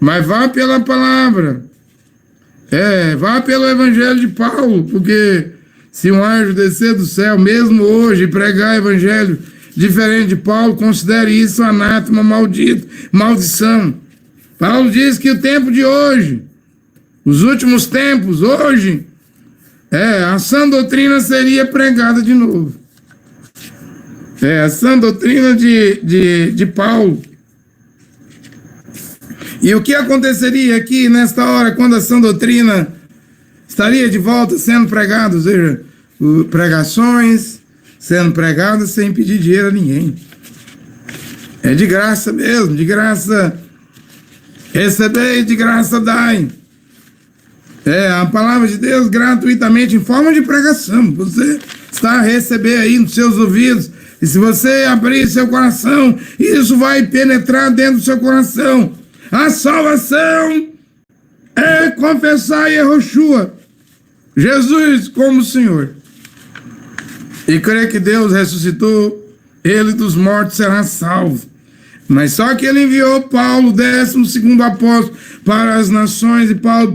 Mas vá pela palavra. Vá pelo evangelho de Paulo, porque se um anjo descer do céu, mesmo hoje, e pregar evangelho diferente de Paulo, considere isso anátema, maldito, maldição. Paulo diz que o tempo de hoje, os últimos tempos, hoje, a sã doutrina seria pregada de novo. A sã doutrina de Paulo. E o que aconteceria aqui nesta hora, quando a sã doutrina estaria de volta sendo pregada, ou seja, pregações sendo pregadas sem pedir dinheiro a ninguém. É de graça mesmo, de graça recebei, de graça dai. A palavra de Deus gratuitamente em forma de pregação. Você está a receber aí nos seus ouvidos. E se você abrir seu coração, isso vai penetrar dentro do seu coração. A salvação é confessar Yehoshua, Jesus como Senhor. E crer que Deus ressuscitou, ele dos mortos será salvo. Mas só que ele enviou Paulo, 12º apóstolo, para as nações, e Paulo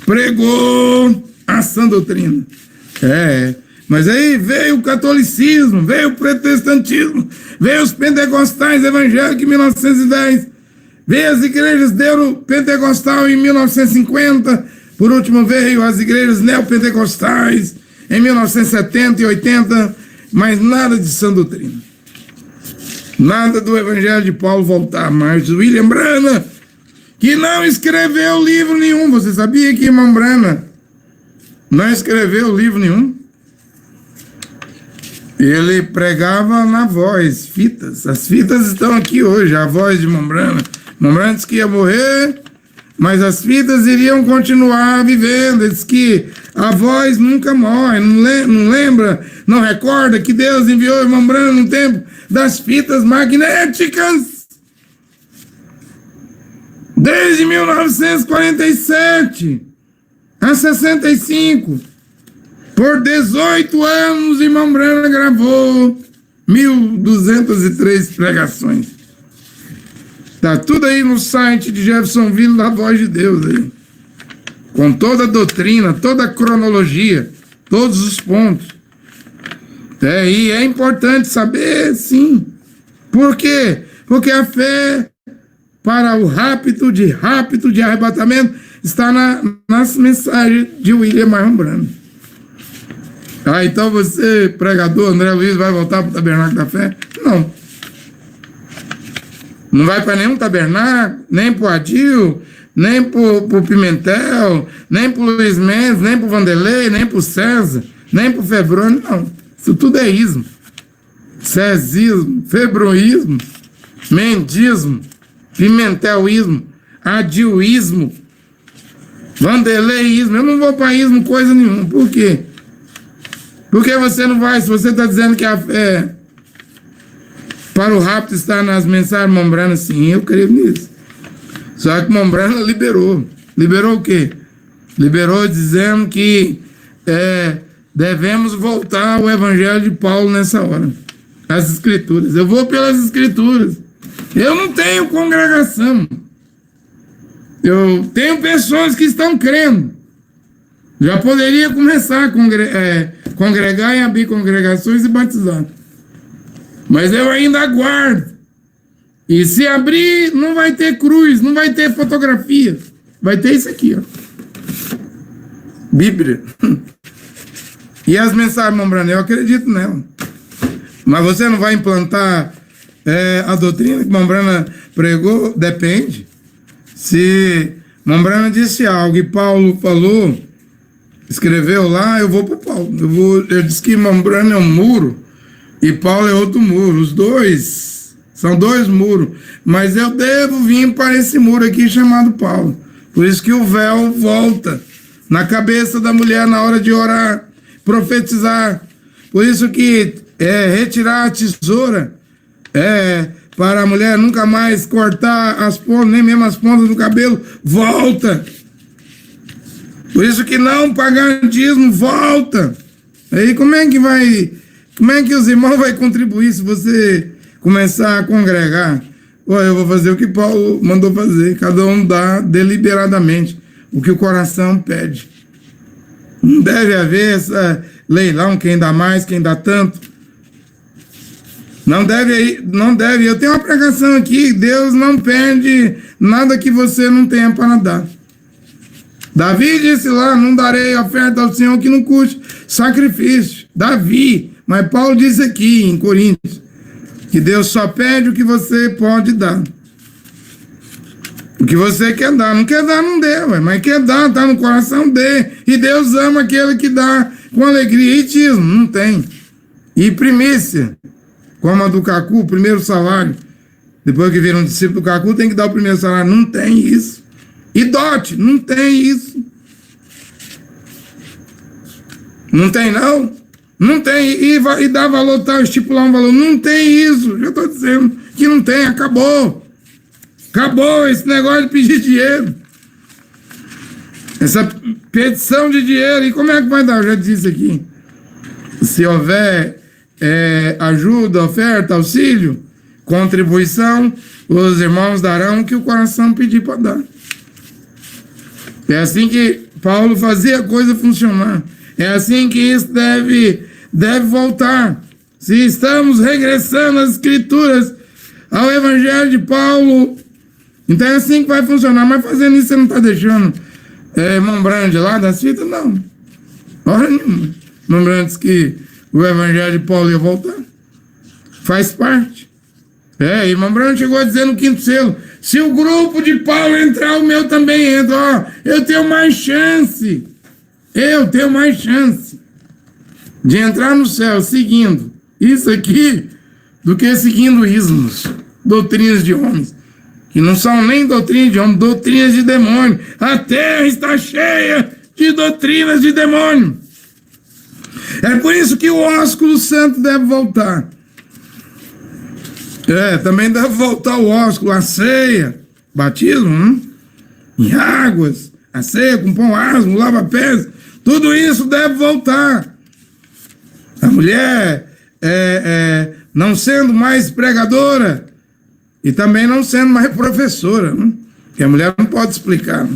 pregou a sã doutrina. Mas aí veio o catolicismo, veio o protestantismo, veio os pentecostais evangélicos em 1910, veio as igrejas pentecostal em 1950, por último veio as igrejas neopentecostais em 1970 e 80, mas nada de sã doutrina. Nada do evangelho de Paulo voltar mais. William Branham, que não escreveu livro nenhum. Você sabia que irmão Branham não escreveu livro nenhum? Ele pregava na voz, fitas. As fitas estão aqui hoje, a voz de irmão Branham. Irmão Branham disse que ia morrer, mas as fitas iriam continuar vivendo. Ele disse que a voz nunca morre. Não lembra, não recorda que Deus enviou o irmão Branham no tempo das fitas magnéticas? Desde 1947 a 65, por 18 anos, irmão Branham gravou 1.203 pregações. Tá tudo aí no site de Jeffersonville, da Voz de Deus aí. Com toda a doutrina, toda a cronologia, todos os pontos. E é importante saber, sim. Por quê? Porque a fé para o rapto de arrebatamento está nas mensagens de William Marion Branham. Então você, pregador André Luiz, vai voltar para o Tabernáculo da Fé? Não. Não vai para nenhum tabernáculo, nem para o Adil, nem para o Pimentel, nem para o Luiz Mendes, nem para o Vanderlei, nem para o César, nem para o Febrônio, não. Isso tudo é ismo. Cesismo, febroísmo, mendismo, pimentelismo, adiuísmo, vanderleísmo. Eu não vou para ismo coisa nenhuma. Por quê? Porque você não vai, se você está dizendo que a fé para o rapto está nas mensagens de irmão Branham, sim, eu creio nisso. Só que irmão Branham liberou. Liberou o quê? Liberou dizendo que devemos voltar ao evangelho de Paulo nessa hora. As escrituras. Eu vou pelas escrituras. Eu não tenho congregação. Eu tenho pessoas que estão crendo. Já poderia começar a congregar em abrir congregações e batizar. Mas eu ainda aguardo. E se abrir, não vai ter cruz, não vai ter fotografia. Vai ter isso aqui, ó. Bíblia. E as mensagens, irmão Branham, eu acredito nela. Mas você não vai implantar a doutrina que irmão Branham pregou? Depende. Se irmão Branham disse algo e Paulo falou, escreveu lá, eu vou para Paulo. Eu disse que irmão Branham é um muro e Paulo é outro muro. Os dois são dois muros. Mas eu devo vir para esse muro aqui chamado Paulo. Por isso que o véu volta na cabeça da mulher na hora de orar, profetizar. Por isso que retirar a tesoura para a mulher nunca mais cortar as pontas, nem mesmo as pontas do cabelo, volta. Por isso que não pagar dízimo, volta. Aí como é que os irmãos vão contribuir se você começar a congregar? eu vou fazer o que Paulo mandou fazer. Cada um dá deliberadamente o que o coração pede. Não deve haver essa leilão, quem dá mais, quem dá tanto. Não deve. Eu tenho uma pregação aqui, Deus não pede nada que você não tenha para dar. Davi disse lá, não darei oferta ao Senhor que não custe sacrifício. Davi, mas Paulo diz aqui em Coríntios, que Deus só pede o que você pode dar. O que você quer dar. Não quer dar, não dê, mas quer dar, tá no coração, dê. E Deus ama aquele que dá com alegria. Etismo, não tem. E primícia, como a do Cacu, o primeiro salário. Depois que vira um discípulo do Cacu, tem que dar o primeiro salário. Não tem isso. E dote, não tem isso. Não tem, não. Não tem. E dá valor, tá? Estipular um valor. Não tem isso. Já estou dizendo que não tem. Acabou. Acabou esse negócio de pedir dinheiro. Essa petição de dinheiro. E como é que vai dar? Eu já disse aqui. Se houver ajuda, oferta, auxílio, contribuição, os irmãos darão o que o coração pedir para dar. É assim que Paulo fazia a coisa funcionar. É assim que isso deve voltar. Se estamos regressando às Escrituras, ao Evangelho de Paulo, então é assim que vai funcionar. Mas fazendo isso, você não está deixando mão brande lá das fitas? Não. Hora nenhuma. Mão brande diz que o Evangelho de Paulo ia voltar. Faz parte. E Mão Branco chegou a dizer no quinto selo, se o grupo de Paulo entrar, o meu também entra. Ó, eu tenho mais chance. Eu tenho mais chance de entrar no céu seguindo isso aqui do que seguindo ismos, doutrinas de homens, que não são nem doutrinas de homens, doutrinas de demônio. A terra está cheia de doutrinas de demônio. É por isso que o ósculo santo deve voltar. Também deve voltar o ósculo, a ceia, batismo, em águas, a ceia com pão asmo, lava-pés, tudo isso deve voltar. A mulher não sendo mais pregadora e também não sendo mais professora, porque a mulher não pode explicar.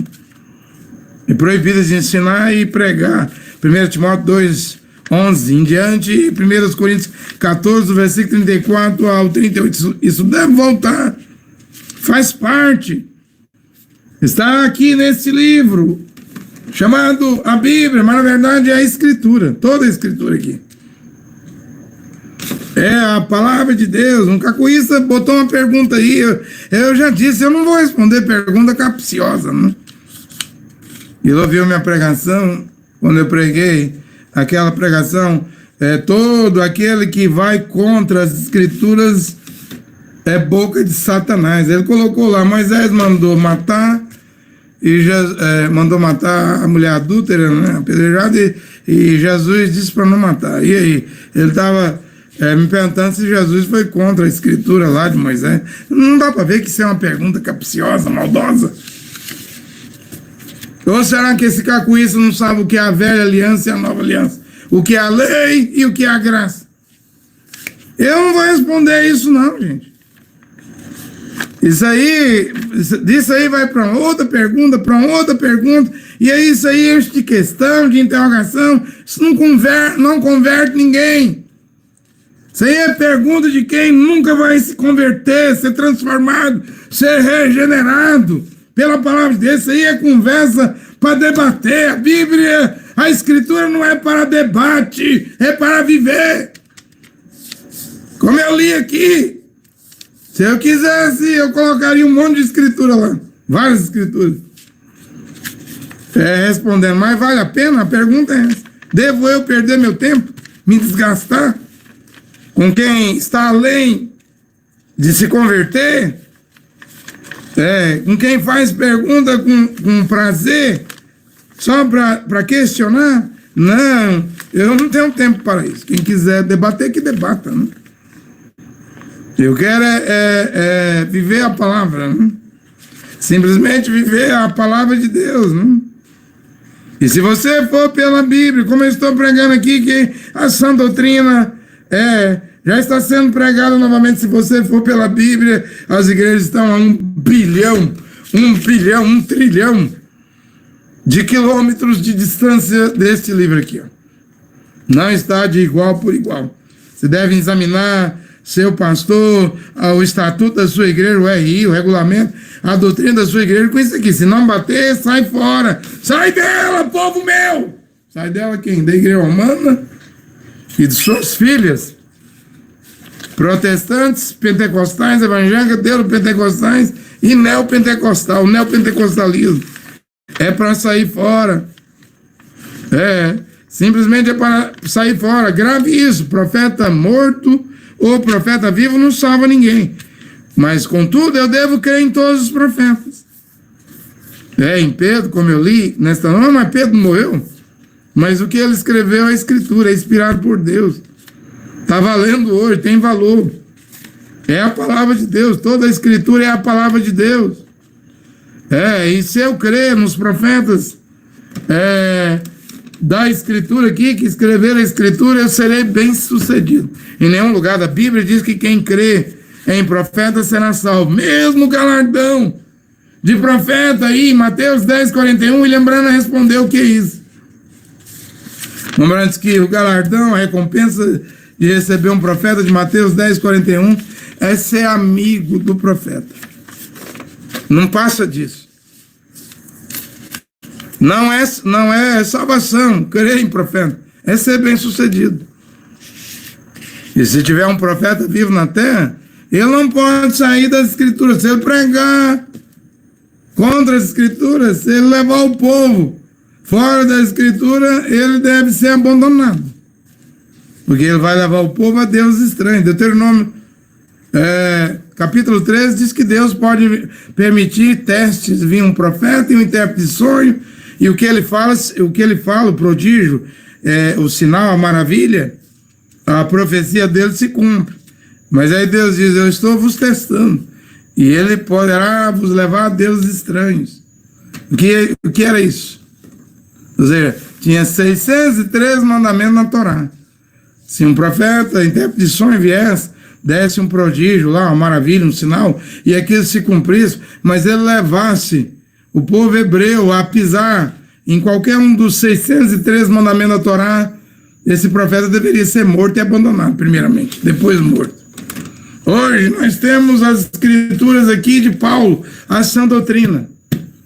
É proibida de ensinar e pregar. 1 Timóteo 2:11 em diante, e 1 Coríntios 14, do versículo 34 ao 38. Isso deve voltar. Faz parte. Está aqui nesse livro, chamado a Bíblia, mas na verdade é a Escritura. Toda a Escritura aqui. É a palavra de Deus. Um cacuísta botou uma pergunta aí. Eu já disse, eu não vou responder pergunta capciosa, não. Ele ouviu minha pregação, quando eu preguei aquela pregação, todo aquele que vai contra as Escrituras é boca de Satanás. Ele colocou lá, Moisés mandou matar, mandou matar a mulher adúltera, né, apedrejada, e Jesus disse para não matar. E aí, ele estava me perguntando se Jesus foi contra a Escritura lá de Moisés. Não dá para ver que isso é uma pergunta capciosa, maldosa. Ou será que esse cacuísta não sabe o que é a velha aliança e a nova aliança? O que é a lei e o que é a graça? Eu não vou responder isso não, gente. Isso aí vai para outra pergunta, e aí isso aí enche de questão, de interrogação. Isso não converte ninguém. Isso aí é pergunta de quem nunca vai se converter, ser transformado, ser regenerado pela palavra de Deus. Isso aí é conversa para debater. A Bíblia, a Escritura não é para debate, é para viver. Como eu li aqui, se eu quisesse, eu colocaria um monte de Escritura lá, várias Escrituras. Respondendo, mas vale a pena? A pergunta é essa. Devo eu perder meu tempo, me desgastar com quem está além de se converter? Com quem faz pergunta com prazer, só para questionar? Não, eu não tenho tempo para isso. Quem quiser debater, que debata, né? Eu quero viver a palavra, né? Simplesmente viver a palavra de Deus, né? E se você for pela Bíblia, como eu estou pregando aqui, que a sã doutrina Já está sendo pregada novamente. Se você for pela Bíblia, as igrejas estão a 1 bilhão, 1 trilhão de quilômetros de distância deste livro aqui. Ó. Não está de igual por igual. Você deve examinar seu pastor, o estatuto da sua igreja, o RI, o regulamento, a doutrina da sua igreja com isso aqui. Se não bater, sai fora. Sai dela, povo meu! Sai dela quem? Da igreja romana e de suas filhas. Protestantes, pentecostais, evangélicos, deuteropentecostais e neopentecostal. O neopentecostalismo é para sair fora. Simplesmente é para sair fora. Grave isso. Profeta morto ou profeta vivo não salva ninguém. Mas, contudo, eu devo crer em todos os profetas. Em Pedro, como eu li, nesta não, mas Pedro morreu. Mas o que ele escreveu é a Escritura, é inspirado por Deus. Está valendo hoje, tem valor. É a palavra de Deus. Toda a Escritura é a palavra de Deus. E se eu crer nos profetas da Escritura aqui, que escreveram a Escritura, eu serei bem sucedido. Em nenhum lugar da Bíblia diz que quem crê em profeta será salvo. Mesmo o galardão de profeta aí, Mateus 10:41, William Branham respondeu o que é isso. Lembrando que o galardão, a recompensa de receber um profeta de Mateus 10:41 é ser amigo do profeta. Não passa disso. Não é salvação, crer em profeta. É ser bem sucedido. E se tiver um profeta vivo na terra, ele não pode sair das Escrituras. Se ele pregar contra as Escrituras, se ele levar o povo fora da Escritura, ele deve ser abandonado. Porque ele vai levar o povo a Deus estranhos. Deuteronômio capítulo 13 diz que Deus pode permitir testes, vir um profeta e um intérprete de sonho, e o que ele fala, o prodígio, o sinal, a maravilha, a profecia dele se cumpre. Mas aí Deus diz, eu estou vos testando, e ele poderá vos levar a deuses estranhos. O que era isso? Ou seja, tinha 613 mandamentos na Torá. Se um profeta, intérprete de sonho viesse, desse um prodígio lá, uma maravilha, um sinal, e aquilo se cumprisse, mas ele levasse o povo hebreu a pisar em qualquer um dos 613 mandamentos da Torá, esse profeta deveria ser morto e abandonado, primeiramente, depois morto. Hoje nós temos as escrituras aqui de Paulo, a sã doutrina.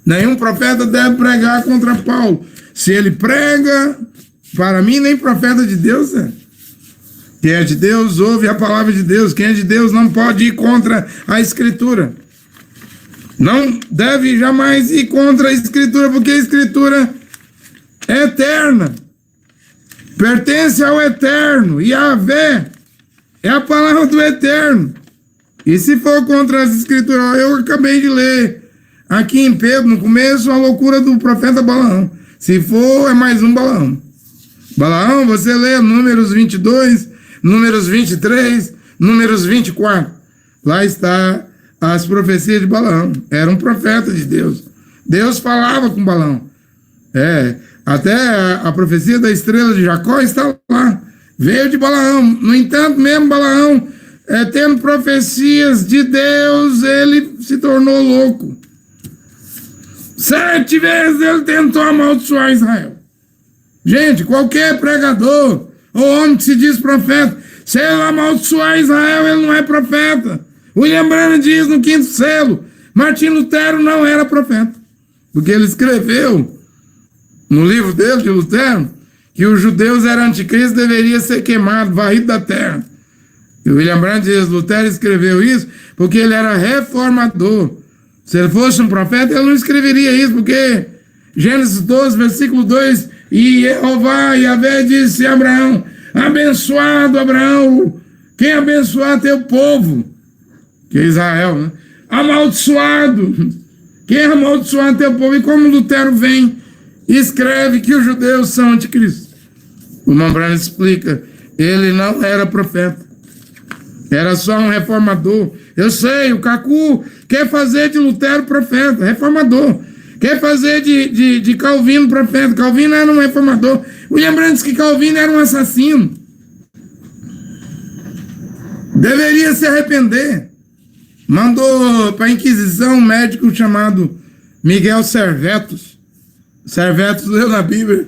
Nenhum profeta deve pregar contra Paulo. Se ele prega, para mim, nem profeta de Deus é. Quem é de Deus ouve a palavra de Deus. Quem é de Deus não pode ir contra a Escritura. Não deve jamais ir contra a Escritura, porque a Escritura é eterna. Pertence ao eterno. Yahvé é a palavra do eterno. E se for contra as Escrituras, eu acabei de ler aqui em Pedro, no começo, a loucura do profeta Balaão. Se for, é mais um Balaão. Balaão, você lê Números 22, Números 23, Números 24. Lá está as profecias de Balaão. Era um profeta de Deus. Deus falava com Balaão. Até a profecia da estrela de Jacó está lá. Veio de Balaão. No entanto, mesmo Balaão, tendo profecias de Deus, ele se tornou louco. 7 vezes ele tentou amaldiçoar Israel. Gente, qualquer pregador ou homem que se diz profeta, se ele amaldiçoar Israel, ele não é profeta. William Branham diz no 5º selo, Martim Lutero não era profeta. Porque ele escreveu no livro dele, de Lutero, que os judeus eram anticristo, deveria ser queimado, varrido da terra. E o William Branham diz, Lutero escreveu isso porque ele era reformador. Se ele fosse um profeta, ele não escreveria isso, porque Gênesis 12, versículo 2, e Jeová, Yahvé, disse a Abraão, abençoado Abraão, quem abençoar teu povo, que é Israel, né? Amaldiçoado, quem amaldiçoar teu povo. E como Lutero vem e escreve que os judeus são anticristo. O Mambrano explica, ele não era profeta, era só um reformador. Eu sei, o Cacu quer fazer de Lutero profeta, reformador. Quer fazer de Calvino profeta. Calvino era um reformador. William Branham disse que Calvino era um assassino. Deveria se arrepender. Mandou para a Inquisição um médico chamado Miguel Servetus. Servetus leu na Bíblia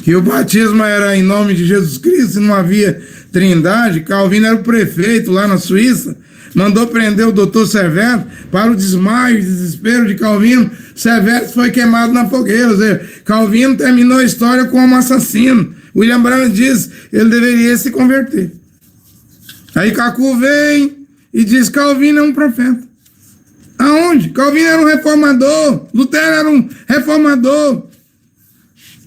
que o batismo era em nome de Jesus Cristo, não havia trindade. Calvino era o prefeito lá na Suíça, mandou prender o doutor Servetus. Para o desmaio e desespero de Calvino, Servetus foi queimado na fogueira. Ou seja, Calvino terminou a história como assassino. William Branham diz que ele deveria se converter. Aí Cacu vem e diz: Calvino é um profeta. Aonde? Calvino era um reformador, Lutero era um reformador.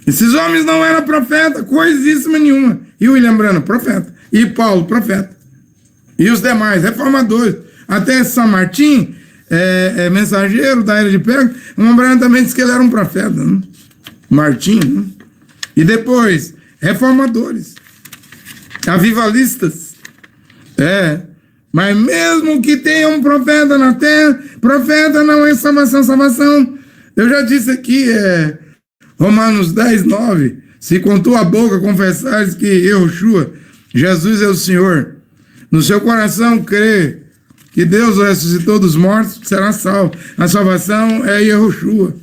Esses homens não eram profeta, coisíssima nenhuma. E William Branham, profeta. E Paulo, profeta. E os demais, reformadores. Até São Martim, mensageiro da era de Pérgamo, William Branham também disse que ele era um profeta. Né? Martim. Né? E depois, reformadores. Avivalistas. Mas mesmo que tenha um profeta na terra, profeta não é salvação. Salvação, eu já disse aqui, Romanos 10, 9. Se com tua boca confessares que Yahushua, Jesus é o Senhor, no seu coração crê que Deus o ressuscitou dos mortos, será salvo. A salvação é Yahushua,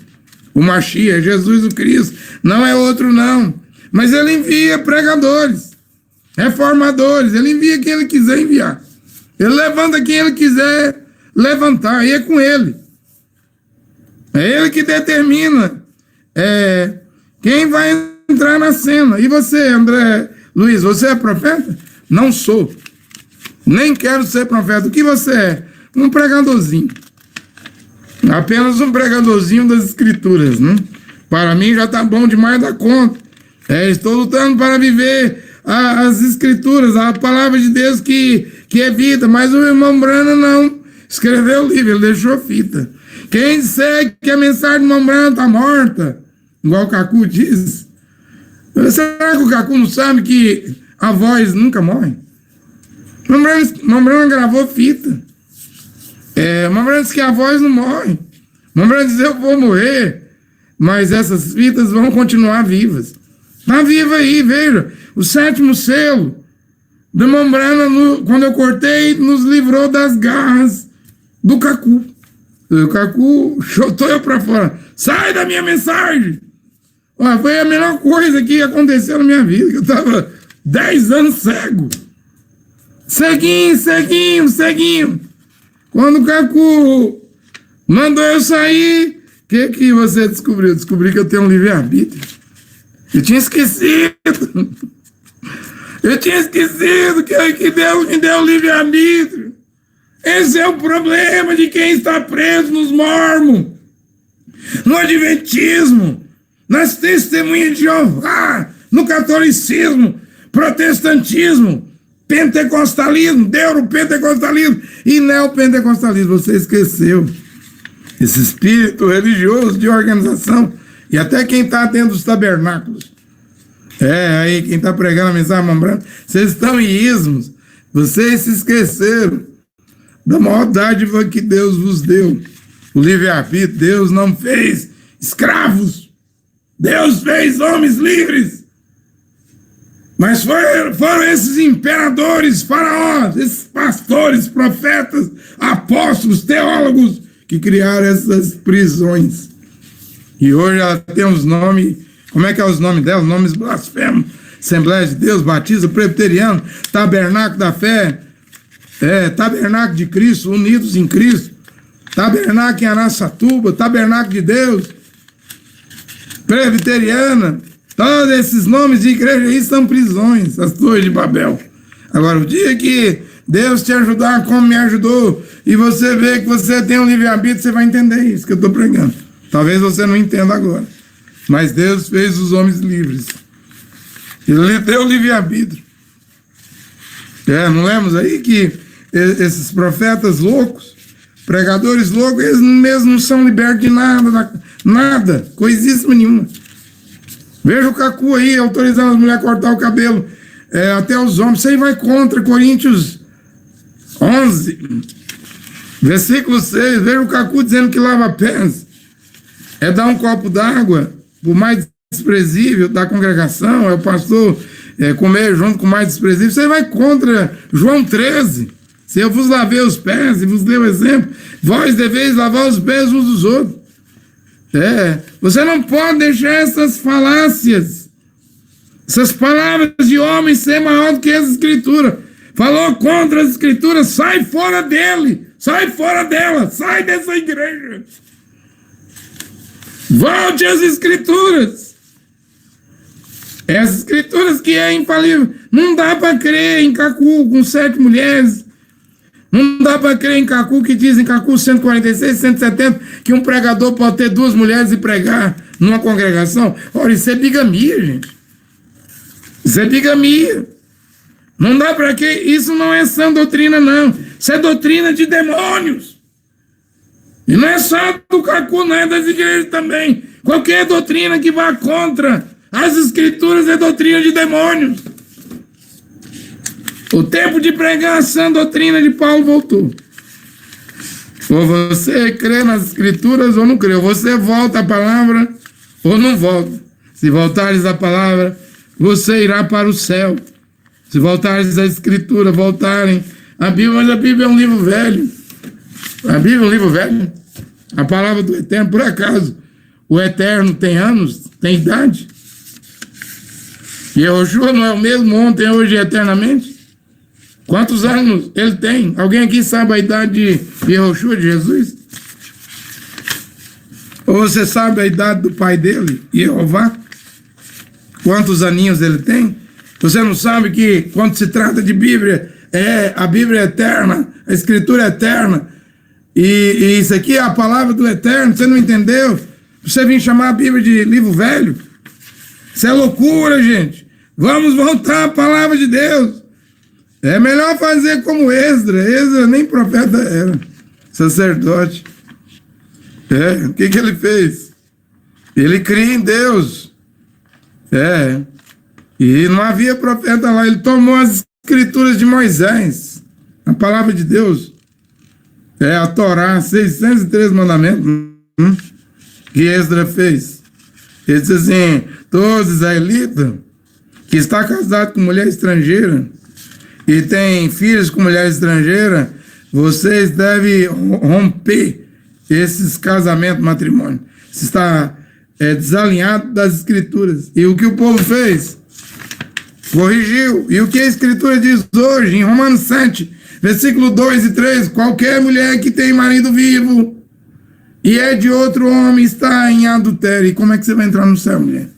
o Mashiach, é Jesus o Cristo. Não é outro não. Mas ele envia pregadores, reformadores, ele envia quem ele quiser enviar. Ele levanta quem ele quiser levantar, e é com ele. É ele que determina quem vai entrar na cena. E você, André Luiz, você é profeta? Não sou. Nem quero ser profeta. O que você é? Um pregadorzinho. Apenas um pregadorzinho das escrituras, né? Para mim já está bom demais da conta. Estou lutando para viver as escrituras, a palavra de Deus que é vida. Mas o irmão Branham não escreveu o livro, ele deixou fita. Quem disser que a mensagem do irmão Branham está morta, igual o Cacu diz, será que o Cacu não sabe que a voz nunca morre? O irmão Branham gravou fita. O irmão Branham disse que a voz não morre. O irmão Branham diz: eu vou morrer, mas essas fitas vão continuar vivas. Está viva aí, veja. O 7º selo do irmão Branham, quando eu cortei, nos livrou das garras do Cacu. O Cacu chutou eu para fora. Sai da minha mensagem! Foi a melhor coisa que aconteceu na minha vida, que eu estava 10 anos cego. Ceguinho. Quando o Cacu mandou eu sair, o que você descobriu? Descobri que eu tenho um livre-arbítrio. Eu tinha esquecido. Que Deus me deu o livre-arbítrio. Esse é o problema de quem está preso nos mormons, no adventismo, nas testemunhas de Jeová, no catolicismo, protestantismo, pentecostalismo, deuteropentecostalismo e neopentecostalismo. Você esqueceu. Esse espírito religioso de organização, e até quem está dentro dos tabernáculos. Aí quem está pregando a mensagem, irmão Branham, vocês estão em ismos. Vocês se esqueceram da maior dádiva que Deus vos deu. O livre-arbítrio. Deus não fez escravos. Deus fez homens livres. Mas foram esses imperadores, faraós, esses pastores, profetas, apóstolos, teólogos, que criaram essas prisões. E hoje ela tem os nomes, como é que é os nomes dela? Nomes blasfemos: Assembleia de Deus, Batista, Presbiteriano, Tabernáculo da Fé, Tabernáculo de Cristo, Unidos em Cristo, Tabernáculo em Araçatuba, Tabernáculo de Deus, Presbiteriana. Todos esses nomes de igreja aí são prisões, as torres de Babel. Agora, o dia que Deus te ajudar como me ajudou, e você vê que você tem um livre-arbítrio, você vai entender isso que eu estou pregando. Talvez você não entenda agora, mas Deus fez os homens livres. Ele lhe deu o livre-arbítrio. Não lemos aí que esses profetas loucos, pregadores loucos, eles mesmos não são libertos de nada, coisíssima nenhuma. Veja o Cacu aí, autorizando as mulheres a cortar o cabelo, até os homens. Isso aí vai contra Coríntios 11, versículo 6. Veja o Cacu dizendo que lava pés é dar um copo d'água para o mais desprezível da congregação, é o pastor comer junto com o mais desprezível. Isso aí vai contra João 13. Se eu vos lavei os pés e vos dei o exemplo, vós deveis lavar os pés uns dos outros. Você não pode deixar essas falácias, essas palavras de homem ser maior do que as escrituras. Falou contra as escrituras, sai fora dele, sai fora dela, sai dessa igreja. Volte às escrituras. As escrituras que é infalível. Não dá para crer em Cacu com 7 mulheres. Não dá para crer em Cacu que diz em Cacu 146, 170 que um pregador pode ter 2 mulheres e pregar numa congregação. Ora, isso é bigamia, gente. Isso é bigamia. Não dá para que isso não é sã doutrina, não. Isso é doutrina de demônios. E não é só do Cacu, não é das igrejas também. Qualquer doutrina que vá contra as escrituras é doutrina de demônios. O tempo de pregar a sã doutrina de Paulo voltou. Ou você crê nas escrituras ou não crê. Ou você volta à palavra ou não volta. Se voltares à palavra, você irá para o céu. Se voltares à escritura, voltarem à Bíblia, mas a Bíblia é um livro velho. A Bíblia é um livro velho. A palavra do Eterno, por acaso, o Eterno tem anos, tem idade? E Yehoshua não é o mesmo ontem, hoje e eternamente? Quantos anos ele tem? Alguém aqui sabe a idade de Yehoshua, de Jesus? Ou você sabe a idade do pai dele, Jeová? Quantos aninhos ele tem? Você não sabe que quando se trata de Bíblia, a Bíblia é eterna, a Escritura é eterna, e isso aqui é a palavra do Eterno, você não entendeu? Você vem chamar a Bíblia de livro velho? Isso é loucura, gente. Vamos voltar à palavra de Deus. É melhor fazer como Esdras. Esdras nem profeta era, sacerdote. O que ele fez? Ele cria em Deus. E não havia profeta lá. Ele tomou as escrituras de Moisés, a palavra de Deus. A Torá, 613 mandamentos. Que Esdras fez. Ele diz assim: todo israelita que está casado com mulher estrangeira e tem filhos com mulher estrangeira, vocês devem romper esses casamentos, matrimônio. Você está desalinhado das escrituras. E o que o povo fez? Corrigiu. E o que a escritura diz hoje, em Romanos 7, versículo 2 e 3, qualquer mulher que tem marido vivo e é de outro homem está em adultério. E como é que você vai entrar no céu, mulher?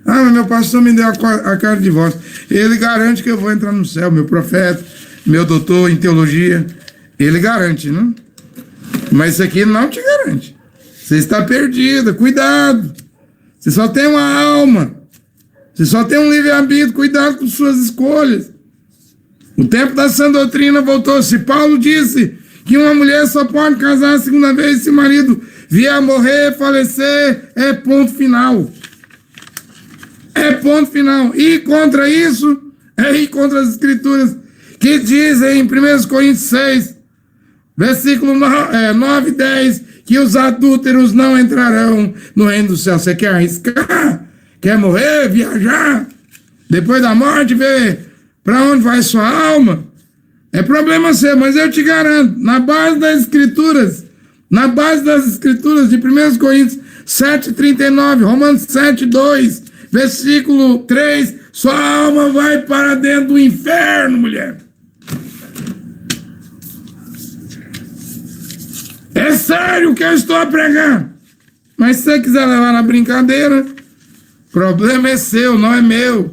Ah, mas meu pastor me deu a cara de divórcio. Ele garante que eu vou entrar no céu, meu profeta, meu doutor em teologia. Ele garante, não? Mas isso aqui não te garante. Você está perdida, cuidado. Você só tem uma alma. Você só tem um livre-arbítrio, cuidado com suas escolhas. O tempo da sã doutrina voltou. Se Paulo disse que uma mulher só pode casar a segunda vez se o marido vier a morrer, falecer, é ponto final. É ponto final. E contra isso, ir contra as escrituras que dizem em 1 Coríntios 6, versículo 9 e 10, que os adúlteros não entrarão no reino do céu. Você quer arriscar? Quer morrer, viajar? Depois da morte, ver para onde vai sua alma? É problema seu, mas eu te garanto, na base das escrituras de 1 Coríntios 7:39, Romanos 7:2, versículo 3, sua alma vai para dentro do inferno, mulher. É sério que eu estou a pregar. Mas se você quiser levar na brincadeira, o problema é seu, não é meu.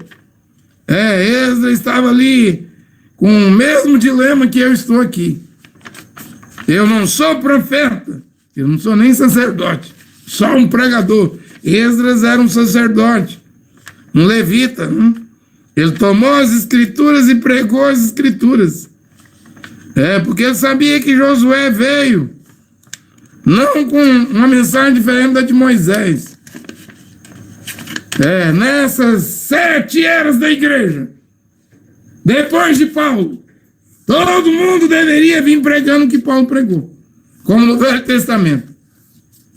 Esdras estava ali com o mesmo dilema que eu estou aqui. Eu não sou profeta, eu não sou nem sacerdote, só um pregador. Esdras era um sacerdote, um levita. Ele tomou as escrituras e pregou as escrituras. Porque ele sabia que Josué veio não com uma mensagem diferente da de Moisés. Nessas 7 eras da igreja, depois de Paulo, todo mundo deveria vir pregando o que Paulo pregou, como no Velho Testamento.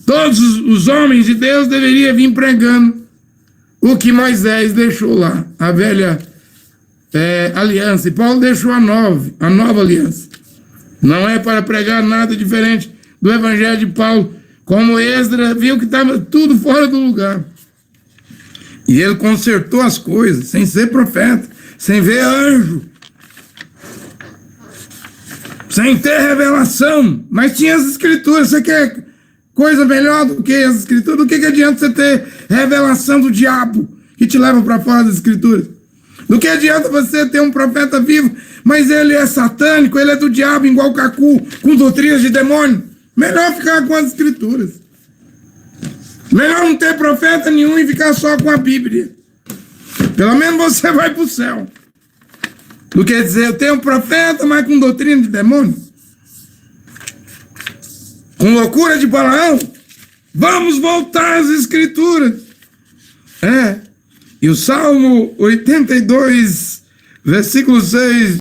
Todos os homens de Deus deveriam vir pregando o que Moisés deixou lá, a velha aliança. E Paulo deixou a nova aliança. Não é para pregar nada diferente do evangelho de Paulo, como Esdras viu que estava tudo fora do lugar. E ele consertou as coisas, sem ser profeta, sem ver anjo, sem ter revelação, mas tinha as escrituras. Você quer coisa melhor do que as escrituras? Do que adianta você ter revelação do diabo que te leva para fora das escrituras? Do que adianta você ter um profeta vivo, mas ele é satânico, ele é do diabo, igual Cacu, com doutrinas de demônio? Melhor ficar com as escrituras. Melhor não ter profeta nenhum e ficar só com a Bíblia. Pelo menos você vai para o céu. Do que dizer, eu tenho um profeta, mas com doutrina de demônio? Com loucura de Balaão? Vamos voltar às escrituras. E o Salmo 82, versículo 6